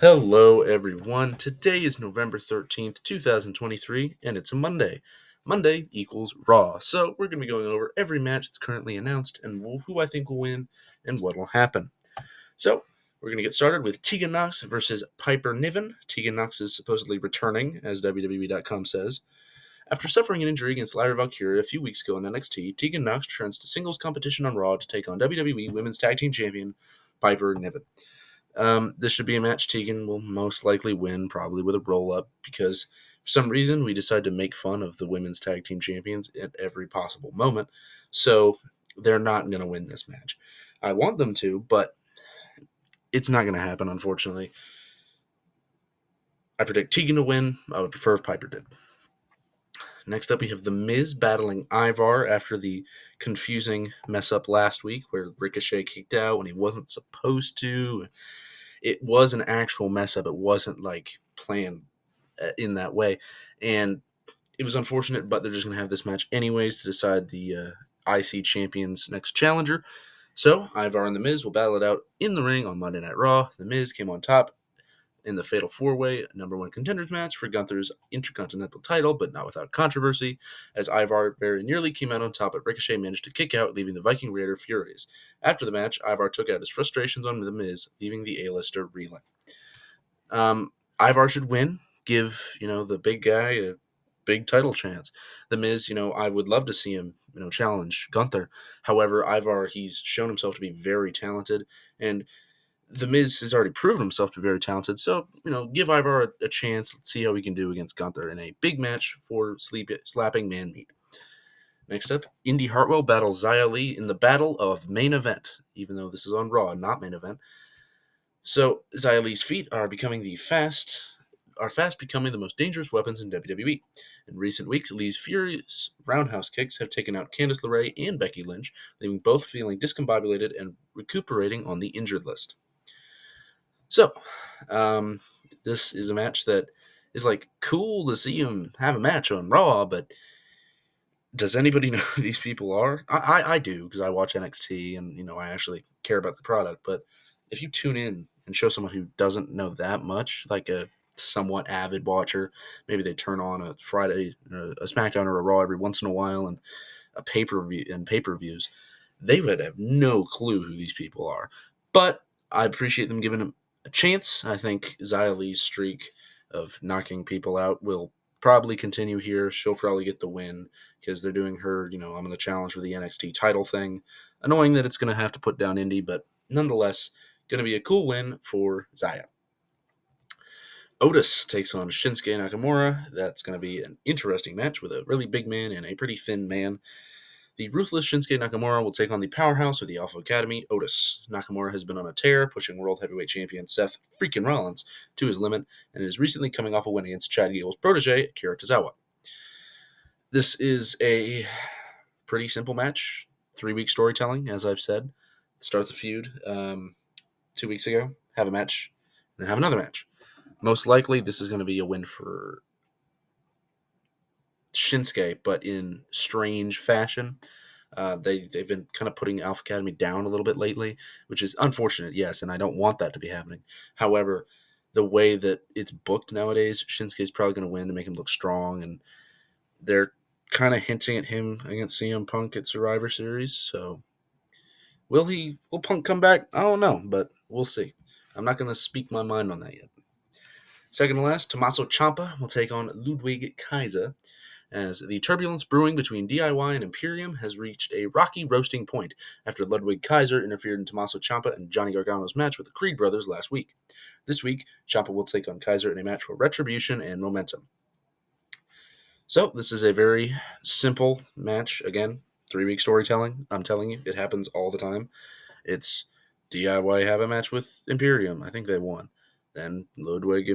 Hello, everyone. Today is November 13th, 2023, and it's a Monday. Monday equals Raw. So, we're going to be going over every match that's currently announced and who I think will win and what will happen. So, we're going to get started with Tegan Knox versus Piper Niven. Tegan Knox is supposedly returning, as WWE.com says. After suffering an injury against Lyra Valkyria a few weeks ago in NXT, Tegan Knox returns to singles competition on Raw to take on WWE Women's Tag Team Champion Piper Niven. This should be a match Tegan will most likely win, probably with a roll up, because for some reason we decide to make fun of the women's tag team champions at every possible moment. So they're not going to win this match. I want them to, but it's not going to happen, unfortunately. I predict Tegan to win. I would prefer if Piper did. Next up, we have The Miz battling Ivar after the confusing mess up last week where Ricochet kicked out when he wasn't supposed to. It was an actual mess up. It wasn't like planned in that way. And it was unfortunate, but they're just going to have this match anyways to decide the IC Champion's next challenger. So, Ivar and The Miz will battle it out in the ring on Monday Night Raw. The Miz came on top in the Fatal 4-Way number one contenders match for Gunther's Intercontinental title, but not without controversy, as Ivar very nearly came out on top, but Ricochet managed to kick out, leaving the Viking Raider furious. After the match, Ivar took out his frustrations on The Miz, leaving the A-lister reeling. Ivar should win, give, the big guy a big title chance. The Miz, I would love to see him, challenge Gunther. However, Ivar, he's shown himself to be very talented, and the Miz has already proven himself to be very talented, so, give Ivar a chance. Let's see how he can do against Gunther in a big match for slapping man meat. Next up, Indy Hartwell battles Xia Li in the Battle of Main Event, even though this is on Raw, not Main Event. So, Xia Li's feet are fast becoming the most dangerous weapons in WWE. In recent weeks, Li's furious roundhouse kicks have taken out Candice LeRae and Becky Lynch, leaving both feeling discombobulated and recuperating on the injured list. So, this is a match that is cool to see him have a match on Raw, but does anybody know who these people are? I do because I watch NXT and I actually care about the product. But if you tune in and show someone who doesn't know that much, like a somewhat avid watcher, maybe they turn on a Friday, a SmackDown or a Raw every once in a while, and a pay-per-views, they would have no clue who these people are. But I appreciate them giving him a chance. I think Xia Li's streak of knocking people out will probably continue here. She'll probably get the win because they're doing her, I'm going to challenge for the NXT title thing. Annoying that it's going to have to put down Indy, but nonetheless, going to be a cool win for Xia. Otis takes on Shinsuke Nakamura. That's going to be an interesting match with a really big man and a pretty thin man. The ruthless Shinsuke Nakamura will take on the powerhouse of the Alpha Academy, Otis. Nakamura has been on a tear, pushing World Heavyweight Champion Seth freaking Rollins to his limit, and is recently coming off a win against Chad Gable's protege, Akira Tozawa. This is a pretty simple match. 3-week storytelling, as I've said. Start the feud 2 weeks ago, have a match, then have another match. Most likely, this is going to be a win for Shinsuke, but in strange fashion. They've been kind of putting Alpha Academy down a little bit lately, which is unfortunate, yes, and I don't want that to be happening. However, the way that it's booked nowadays, Shinsuke's probably going to win to make him look strong, and they're kind of hinting at him against CM Punk at Survivor Series. So, will Punk come back? I don't know, but we'll see. I'm not going to speak my mind on that yet. Second to last, Tommaso Ciampa will take on Ludwig Kaiser, as the turbulence brewing between DIY and Imperium has reached a rocky roasting point after Ludwig Kaiser interfered in Tommaso Ciampa and Johnny Gargano's match with the Creed brothers last week. This week, Ciampa will take on Kaiser in a match for retribution and momentum. So, this is a very simple match. Again, 3-week storytelling. I'm telling you, it happens all the time. It's DIY have a match with Imperium. I think they won. Then Ludwig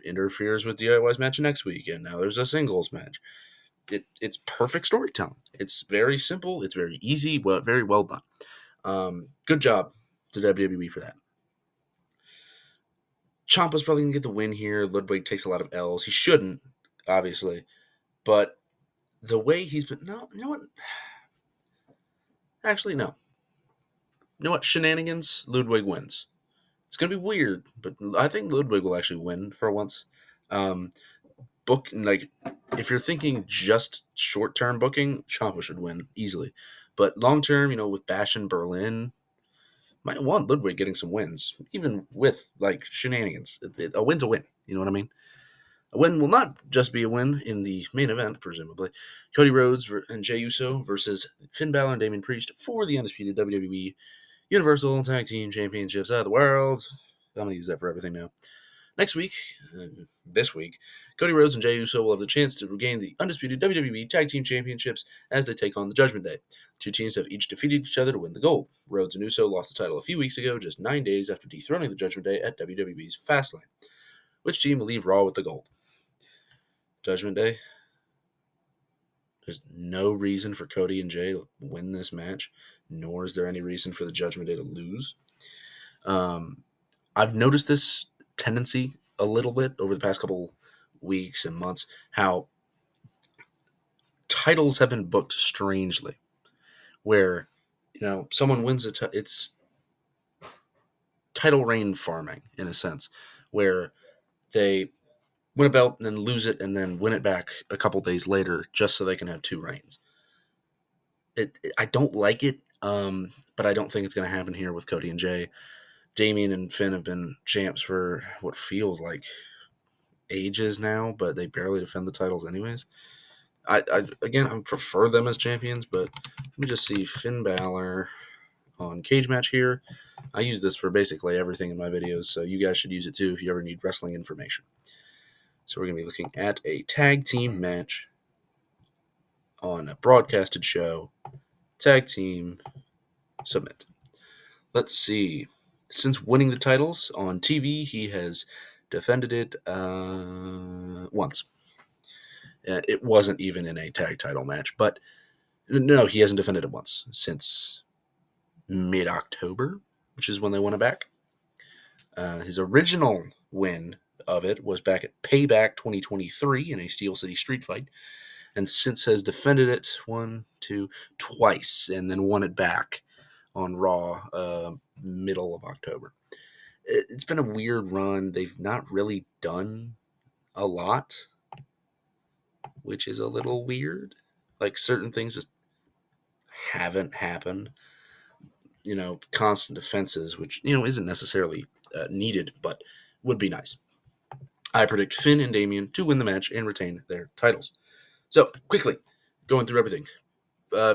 interferes with DIY's match next week, and now there's a singles match. It's perfect storytelling. It's very simple. It's very easy, but very well done. Good job to WWE for that. Ciampa's probably going to get the win here. Ludwig takes a lot of L's. He shouldn't, obviously. But the way he's been... No, you know what? Actually, no. You know what? Shenanigans, Ludwig wins. It's going to be weird, but I think Ludwig will actually win for once. Um, like, if you're thinking just short term booking, Ciampa should win easily. But long term, with Bash in Berlin, might want Ludwig getting some wins, even with like shenanigans. A win's a win. You know what I mean? A win will not just be a win in the main event, presumably. Cody Rhodes and Jey Uso versus Finn Balor and Damian Priest for the undisputed WWE Universal Tag Team Championships of the world. I'm going to use that for everything now. Next week, this week, Cody Rhodes and Jey Uso will have the chance to regain the undisputed WWE Tag Team Championships as they take on the Judgment Day. Two teams have each defeated each other to win the gold. Rhodes and Uso lost the title a few weeks ago, just 9 days after dethroning the Judgment Day at WWE's Fastlane. Which team will leave Raw with the gold? Judgment Day? There's no reason for Cody and Jey to win this match, nor is there any reason for the Judgment Day to lose. I've noticed this tendency a little bit over the past couple weeks and months, how titles have been booked strangely, where someone wins it's title reign farming in a sense, where they win a belt and then lose it and then win it back a couple days later just so they can have two reigns. I don't like it, but I don't think it's going to happen here with Cody and Jey. Damian and Finn have been champs for what feels like ages now, but they barely defend the titles anyways. I prefer them as champions, but let me just see Finn Balor on Cage Match here. I use this for basically everything in my videos, so you guys should use it too if you ever need wrestling information. So we're going to be looking at a tag team match on a broadcasted show. Tag team submit. Let's see. Since winning the titles on TV, he has defended it once. It wasn't even in a tag title match, but no, he hasn't defended it once since mid-October, which is when they won it back. His original win of it was back at Payback 2023 in a Steel City Street Fight, and since has defended it twice, and then won it back on Raw middle of October. It's been a weird run. They've not really done a lot, which is a little weird. Like, certain things just haven't happened. Constant defenses, which, isn't necessarily needed, but would be nice. I predict Finn and Damian to win the match and retain their titles. So, quickly, going through everything.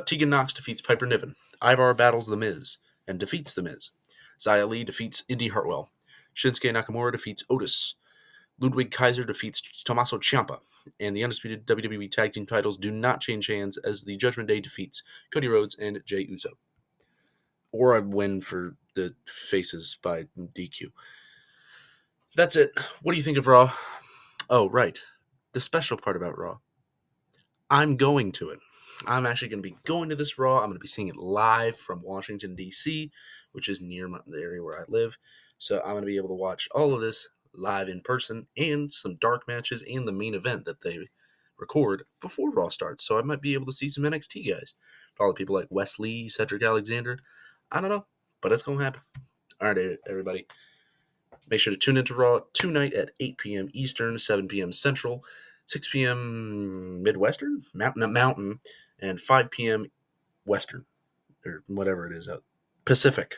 Tegan Nox defeats Piper Niven. Ivar battles The Miz and defeats The Miz. Xia Li defeats Indy Hartwell. Shinsuke Nakamura defeats Otis. Ludwig Kaiser defeats Tommaso Ciampa. And the undisputed WWE Tag Team titles do not change hands as the Judgment Day defeats Cody Rhodes and Jey Uso. Or a win for the faces by DQ. That's it. What do you think of Raw? Oh, right. The special part about Raw. I'm going to it. I'm actually going to be going to this Raw. I'm going to be seeing it live from Washington, D.C., which is near the area where I live. So I'm going to be able to watch all of this live in person and some dark matches and the main event that they record before Raw starts. So I might be able to see some NXT guys. Follow people like Wes Lee, Cedric Alexander. I don't know, but it's going to happen. All right, everybody. Make sure to tune into Raw tonight at 8 p.m. Eastern, 7 p.m. Central, 6 p.m. Midwestern, Mountain, and 5 p.m. Western, or whatever it is, Pacific.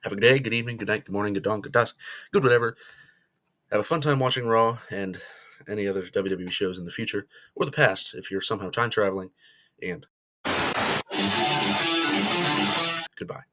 Have a good day, good evening, good night, good morning, good dawn, good dusk, good whatever. Have a fun time watching Raw and any other WWE shows in the future, or the past, if you're somehow time traveling, and goodbye.